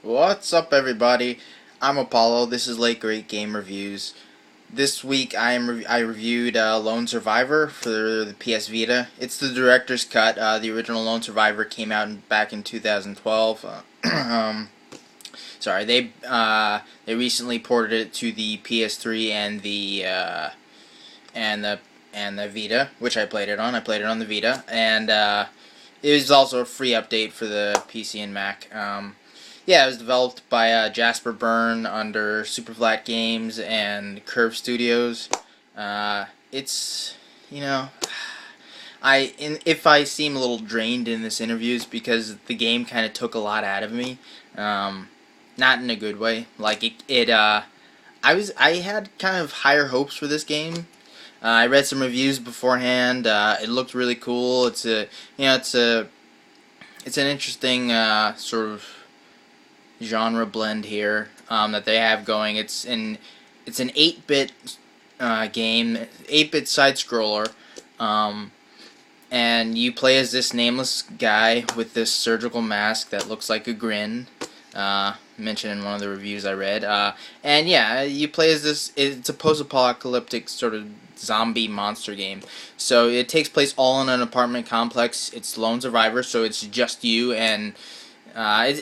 What's up, everybody? I'm Apollo. This is Late Great Game Reviews. This week, I reviewed Lone Survivor for the PS Vita. It's the director's cut. The original Lone Survivor came out back in 2012. Sorry, they recently ported it to the PS3 and the Vita, which I played it on. I played it on the Vita, and it was also a free update for the PC and Mac. Yeah, it was developed by Jasper Byrne under Superflat Games and Curve Studios. It's, you know, if I seem a little drained in this interview, it's because the game kind of took a lot out of me. Not in a good way. Like I had kind of higher hopes for this game. I read some reviews beforehand. It looked really cool. It's an interesting sort of genre blend here that they have going. It's an 8-bit game, 8-bit side scroller, and you play as this nameless guy with this surgical mask that looks like a grin. Mentioned in one of the reviews I read, and yeah, you play as this. It's a post-apocalyptic sort of zombie monster game. So it takes place all in an apartment complex. It's Lone Survivor, so it's just you, and it's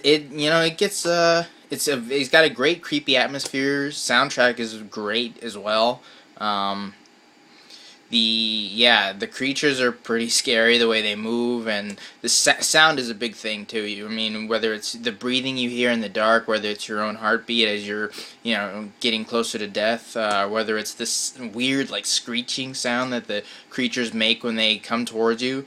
got a great creepy atmosphere. Soundtrack is great as well. The creatures are pretty scary, the way they move, and the sound is a big thing too. I mean, whether it's the breathing you hear in the dark, whether it's your own heartbeat as you're, getting closer to death, whether it's this weird, like, screeching sound that the creatures make when they come towards you,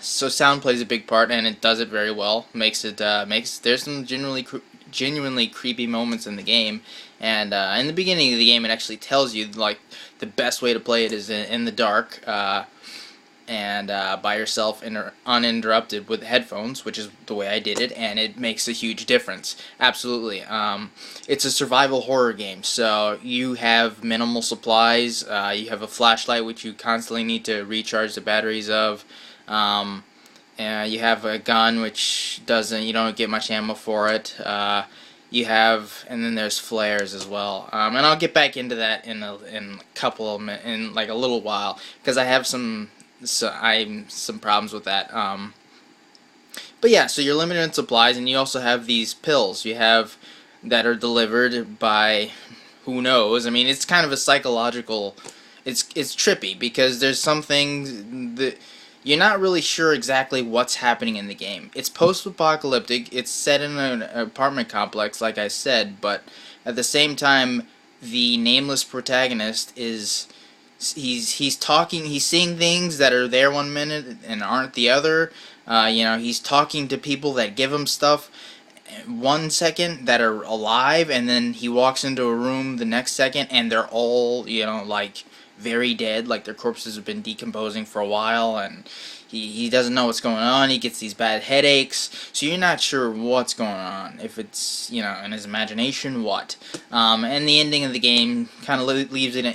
so sound plays a big part, and it does it very well. There's some genuinely creepy moments in the game, and in the beginning of the game, it actually tells you like the best way to play it is in the dark, and by yourself, uninterrupted with headphones, which is the way I did it, and it makes a huge difference. Absolutely. It's a survival horror game, so you have minimal supplies. You have a flashlight, which you constantly need to recharge the batteries of. And you have a gun, which you don't get much ammo for it. And then there's flares as well. And I'll get back into that in like a little while, because I have some problems with that. But yeah, so you're limited in supplies, and you also have these pills that are delivered by who knows. I mean, it's kind of a psychological. It's trippy, because there's some things that you're not really sure exactly what's happening in the game. It's post-apocalyptic, it's set in an apartment complex, like I said, but at the same time, the nameless protagonist he's talking, he's seeing things that are there one minute and aren't the other. He's talking to people that give him stuff 1 second that are alive, and then he walks into a room the next second and they're all, like, very dead, like their corpses have been decomposing for a while, and he doesn't know what's going on. He gets these bad headaches, so you're not sure what's going on, if it's, in his imagination, what. And the ending of the game kind of leaves it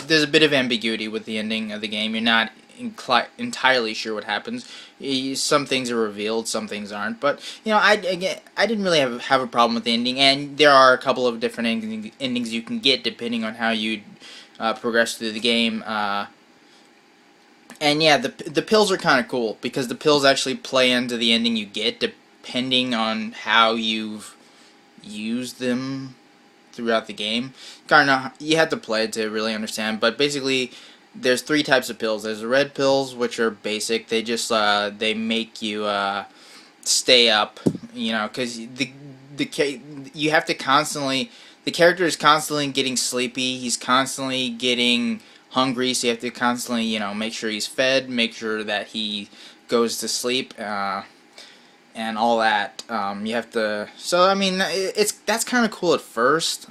there's a bit of ambiguity with the ending of the game. You're not entirely sure what happens. Some things are revealed, some things aren't. But I didn't really have a problem with the ending, and there are a couple of different endings you can get depending on how you progress through the game. And yeah, the pills are kind of cool, because the pills actually play into the ending you get depending on how you've used them throughout the game. You have to play it to really understand, but basically there's 3 types of pills. There's the red pills, which are basic. They just they make you stay up, because you have to constantly. The character is constantly getting sleepy. He's constantly getting hungry, so you have to constantly, make sure he's fed, make sure that he goes to sleep, and all that. You have to. So I mean, that's kind of cool at first.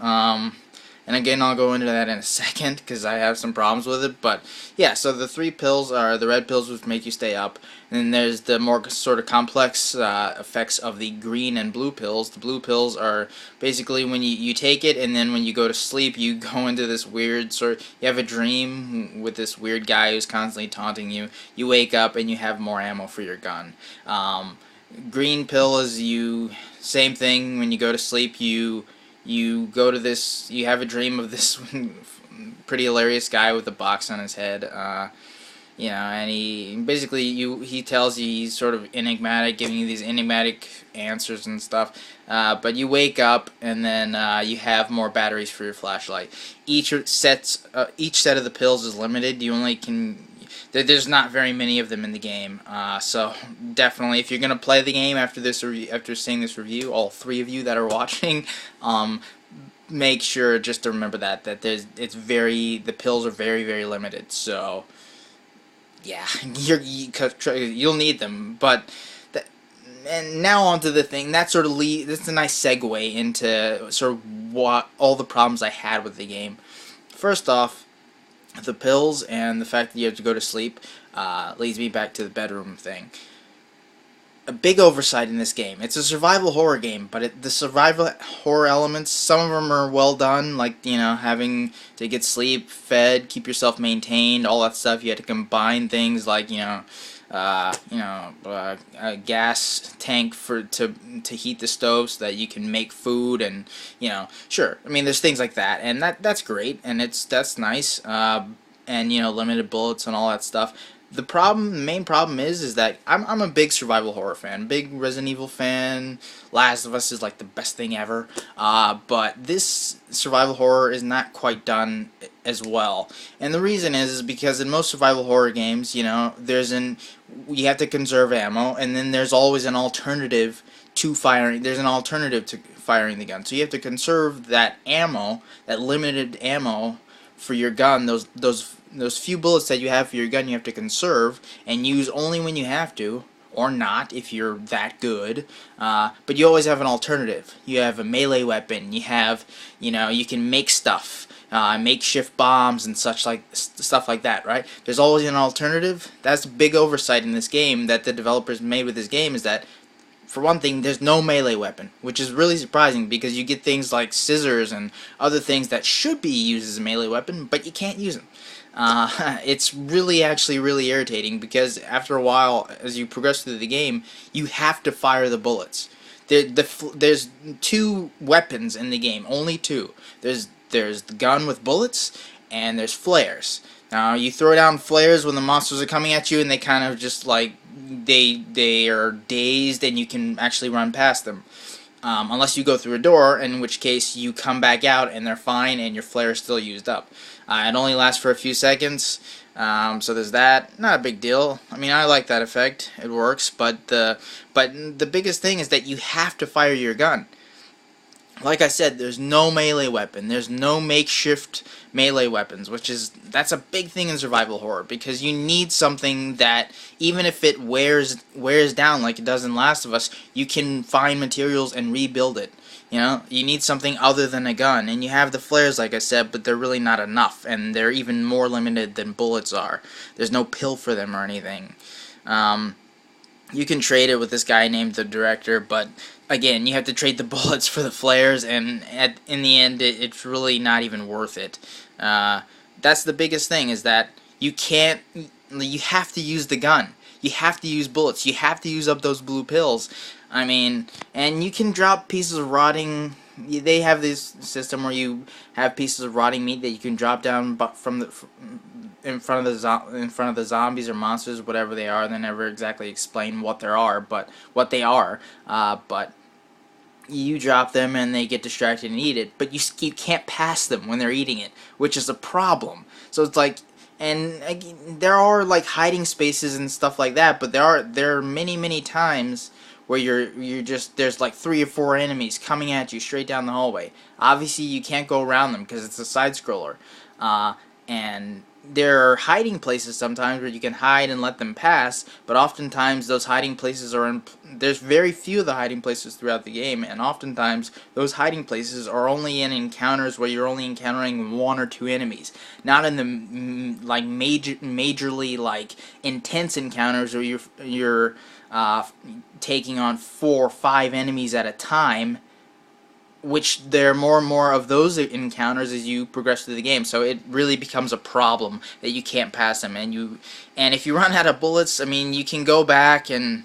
And again, I'll go into that in a second, because I have some problems with it. But yeah, so the 3 pills are the red pills, which make you stay up. And then there's the more sort of complex effects of the green and blue pills. The blue pills are basically when you take it, and then when you go to sleep, you go into this weird you have a dream with this weird guy who's constantly taunting you. You wake up and you have more ammo for your gun. Green pill is same thing. When you go to sleep, you go to this. You have a dream of this pretty hilarious guy with a box on his head. And he tells you, he's sort of enigmatic, giving you these enigmatic answers and stuff. But you wake up, and then you have more batteries for your flashlight. Each set of the pills is limited. You only can. There's not very many of them in the game, so definitely, if you're gonna play the game after seeing this review, all three of you that are watching, make sure just to remember that the pills are very, very limited. So yeah, you'll need them. And now onto the thing that's a nice segue into sort of what all the problems I had with the game. First off, the pills and the fact that you have to go to sleep leads me back to the bedroom thing. A big oversight in this game. It's a survival horror game, but the survival horror elements, some of them are well done, like, having to get sleep, fed, keep yourself maintained, all that stuff. You had to combine things like, a gas tank to heat the stove so that you can make food, and sure, I mean, there's things like that, and that's great, and that's nice, and limited bullets and all that stuff. The main problem is that I'm a big survival horror fan, big Resident Evil fan. Last of Us is like the best thing ever, but this survival horror is not quite done as well. And the reason is because in most survival horror games, you have to conserve ammo, and then there's always an alternative to firing. There's an alternative to firing the gun, so you have to conserve that ammo, that limited ammo for your gun. Those few bullets that you have for your gun, you have to conserve and use only when you have to, or not if you're that good. But you always have an alternative. You have a melee weapon. You have, you can make stuff, makeshift bombs and stuff like that, right? There's always an alternative. That's a big oversight in this game that the developers made with this game, is that, for one thing, there's no melee weapon, which is really surprising because you get things like scissors and other things that should be used as a melee weapon, but you can't use them. It's actually really irritating because after a while, as you progress through the game, you have to fire the bullets. There's two weapons in the game, only two. There's the gun with bullets, and there's flares. Now, you throw down flares when the monsters are coming at you, and they kind of just like, they are dazed, and you can actually run past them. Unless you go through a door, in which case you come back out and they're fine and your flare is still used up. It only lasts for a few seconds, so there's that. Not a big deal. I mean, I like that effect. It works, but the biggest thing is that you have to fire your gun. Like I said, there's no melee weapon. There's no makeshift melee weapons, that's a big thing in survival horror, because you need something that, even if it wears down like it does in Last of Us, you can find materials and rebuild it. You need something other than a gun, and you have the flares, like I said, but they're really not enough, and they're even more limited than bullets are. There's no pill for them or anything. You can trade it with this guy named the Director, but again, you have to trade the bullets for the flares, and in the end, it's really not even worth it. That's the biggest thing, is that you have to use the gun. You have to use bullets. You have to use up those blue pills. I mean, and you can drop pieces of rotting. They have this system where you have pieces of rotting meat that you can drop down in front of the zombies or monsters, whatever they are. They never exactly explain what they are, but you drop them and they get distracted and eat it, but you can't pass them when they're eating it, which is a problem. So it's like, and there are like hiding spaces and stuff like that, but there are many times where there's like 3 or 4 enemies coming at you straight down the hallway. Obviously, you can't go around them because it's a side scroller, and there are hiding places sometimes where you can hide and let them pass, but oftentimes those hiding places there's very few of the hiding places throughout the game, and oftentimes those hiding places are only in encounters where you're only encountering 1 or 2 enemies, not in the like majorly like intense encounters where you're taking on 4 or 5 enemies at a time, which there are more and more of those encounters as you progress through the game. So it really becomes a problem that you can't pass them, and if you run out of bullets, I mean, you can go back and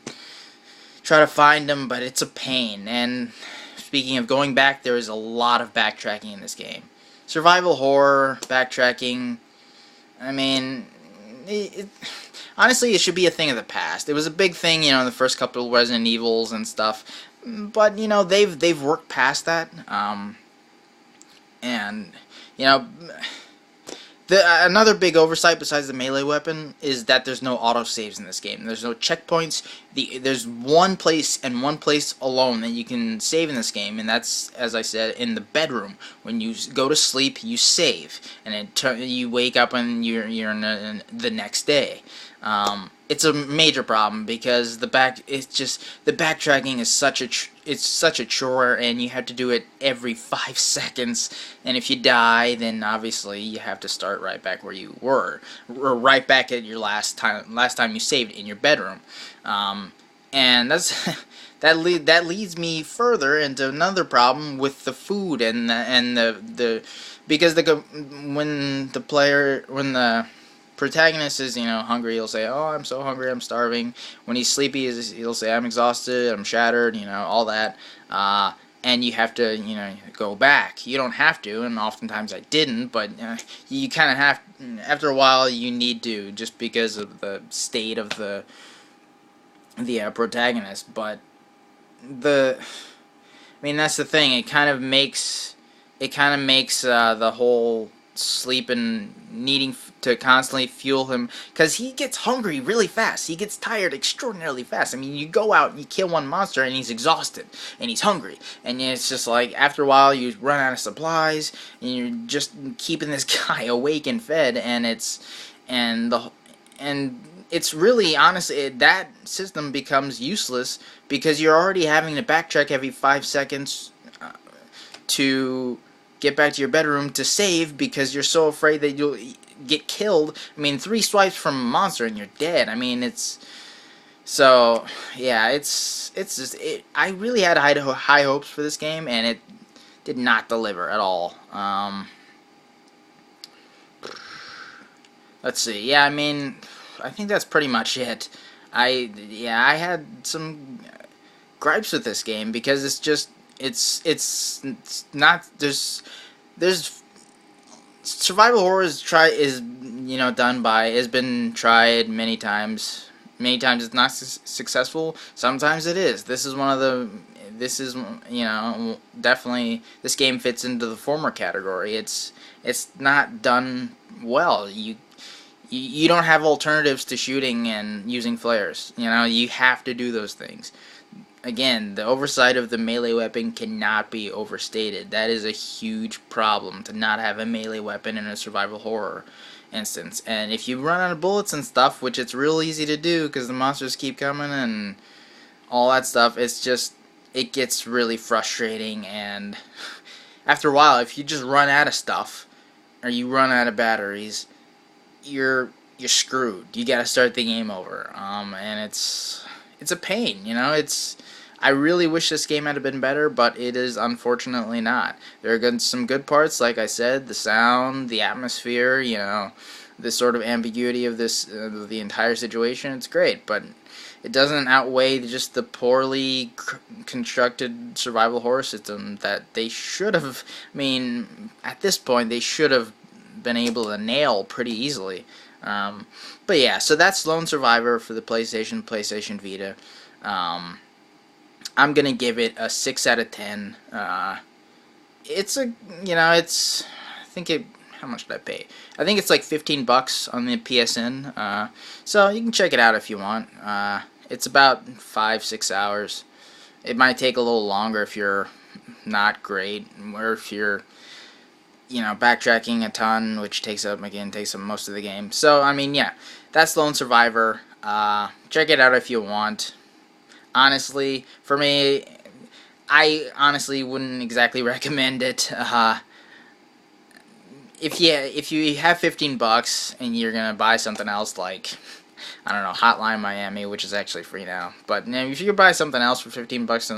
try to find them, but it's a pain. And speaking of going back, there is a lot of backtracking in this game. Survival horror, backtracking, I mean, honestly, it should be a thing of the past. It was a big thing, in the first couple of Resident Evils and stuff, but, they've worked past that, and, another big oversight besides the melee weapon is that there's no autosaves in this game. There's no checkpoints. There's one place and one place alone that you can save in this game, and that's, as I said, in the bedroom. When you go to sleep, you save, and you wake up and you're in the next day. It's a major problem because the backtracking is such a chore, and you have to do it every 5 seconds. And if you die, then obviously you have to start right back where you were, or right back at your last time you saved in your bedroom. And that leads me further into another problem with the food and because when the protagonist is, hungry, he'll say, "Oh, I'm so hungry, I'm starving." When he's sleepy, he'll say, "I'm exhausted, I'm shattered," all that. And you have to, go back. You don't have to, and oftentimes I didn't, but you kind of have, after a while, you need to, just because of the state of the protagonist. But that's the thing. It kind of makes the whole sleep and needing to constantly fuel him, because he gets hungry really fast. He gets tired extraordinarily fast. You go out and you kill one monster and he's exhausted and he's hungry, and it's just like after a while you run out of supplies and you're just keeping this guy awake and fed, and it's really, honestly, that system becomes useless because you're already having to backtrack every 5 seconds to get back to your bedroom to save, because you're so afraid that you'll get killed. 3 swipes from a monster and you're dead. So yeah, it's just I really had high hopes for this game, and it did not deliver at all. Let's see. Yeah, I think that's pretty much it. I had some gripes with this game because it's not, there's survival horror has been tried many times. Many times it's not successful. Sometimes it is. This is definitely, this game fits into the former category. It's not done well. You don't have alternatives to shooting and using flares. You have to do those things. Again, the oversight of the melee weapon cannot be overstated. That is a huge problem, to not have a melee weapon in a survival horror instance. And if you run out of bullets and stuff, which it's real easy to do because the monsters keep coming and all that stuff, it gets really frustrating. And after a while, if you just run out of stuff or you run out of batteries, you're screwed. You gotta start the game over. And it's a pain, I really wish this game had been better, but it is unfortunately not. There are some good parts, like I said, the sound, the atmosphere, the sort of ambiguity of the entire situation. It's great, but it doesn't outweigh just the poorly constructed survival horror system that they should have, at this point, they should have been able to nail pretty easily. But yeah, so that's Lone Survivor for the PlayStation Vita. I'm gonna give it a 6 out of 10. It's a, I think how much did I pay? I think it's like $15 on the PSN. So you can check it out if you want. It's about 5-6 hours. It might take a little longer if you're not great, or if you're backtracking a ton, which takes up most of the game. So yeah, that's Lone Survivor. Check it out if you want. Honestly, for me, I honestly wouldn't exactly recommend it. If you have $15 and you're gonna buy something else like I don't know, Hotline Miami, which is actually free now. But if you could buy something else for $15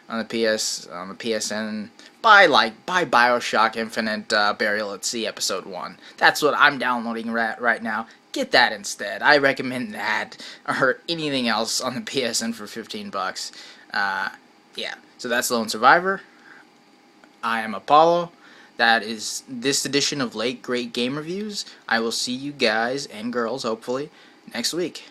on the PSN, buy BioShock Infinite Burial at Sea Episode 1. That's what I'm downloading right now. Get that instead. I recommend that or anything else on the PSN for $15. Yeah. So that's Lone Survivor. I am Apollo. That is this edition of Late Great Game Reviews. I will see you guys and girls, hopefully, next week.